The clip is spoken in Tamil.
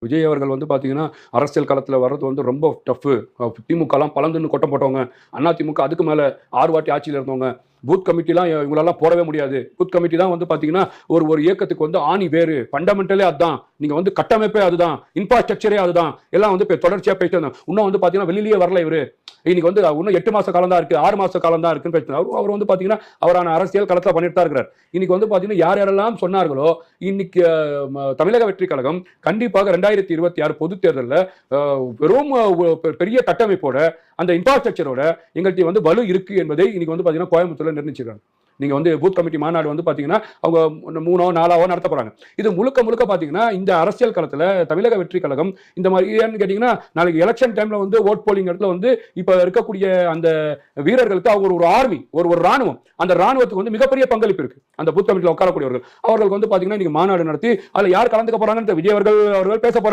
விஜய் அவர்கள் வந்து பார்த்தீங்கன்னா, அரசியல் களத்துல வர்றது வந்து ரொம்ப டஃப்பு. திமுகலாம் பலந்துன்னு கொட்டம் போட்டவங்க. அதிமுக அதுக்கு மேல 6 வாட்டி ஆட்சியில இருந்தவங்க. பூத் கமிட்டிலாம் இவங்களலாம் போடவே முடியாது. பூத் கமிட்டி தான் வந்து பார்த்தீங்கன்னா, ஒரு ஒரு இயக்கத்துக்கு வந்து ஆணி வேரு. ஃபண்டமெண்டலே அதான். நீங்க வந்து கட்டமைப்பே அதுதான். இன்ஃப்ராஸ்ட்ரக்சரே அதுதான். எல்லாம் வந்து தொடர்ச்சியா பேசிட்டே இருந்தாங்க. இன்னும் வந்து பார்த்தீங்கன்னா, வெளியிலேயே வரல இவரு. இன்னைக்கு வந்து இன்னும் 8 மாச காலம் தான் இருக்கு, 6 மாச காலம் தான் இருக்குன்னு பேசினார். அவர் வந்து பார்த்தீங்கன்னா, அவரான அரசியல் களத்துல பண்ணிட்டு தான் இருக்கிறார். இன்னைக்கு வந்து பார்த்தீங்கன்னா, யார் யாரெல்லாம் சொன்னார்களோ, இன்னைக்கு தமிழக வெற்றி கழகம் கண்டிப்பாக 2026 பொதுத் தேர்தல்ல வெறும் பெரிய கட்டமைப்போட அந்த இன்ஃப்ராஸ்ட்ரக்சரோட எங்கள்கிட்ட வந்து வலு இருக்கு என்பதை இன்னைக்கு வந்து பார்த்தீங்கன்னா கோயம்புத்தூர்ல நிர்ணயிச்சிருக்காங்க. நீங்க வந்து பூத் கமிட்டி மாநாடு வந்து பாத்தீங்கன்னா அவங்க 3ஓ 4ஓ நடத்த போறாங்க. இது முழுக்க முழுக்க பாத்தீங்கன்னா இந்த அரசியல் களத்துல தமிழக வெற்றி கழகம் இந்த மாதிரி ஏன்னு கேட்டீங்கன்னா நாளைக்கு எலெக்ஷன் டைம்ல வந்து ஓட் போலிங் இடத்துல வந்து இப்ப இருக்கக்கூடிய அந்த வீரர்களுக்கு அவங்க ஒரு ஆர்மி ஒரு ராணுவம் அந்த ராணுவத்துக்கு வந்து மிகப்பெரிய பங்களிப்பு இருக்கு. அந்த பூத் கமிட்டியில் உட்காரக்கூடியவர்கள் அவர்களுக்கு வந்து பாத்தீங்கன்னா இன்னைக்கு மாநாடு நடத்தி அதுல யார் கலந்துக்க போறாங்கன்னு விஜய் அவர்கள் பேச போறாங்க.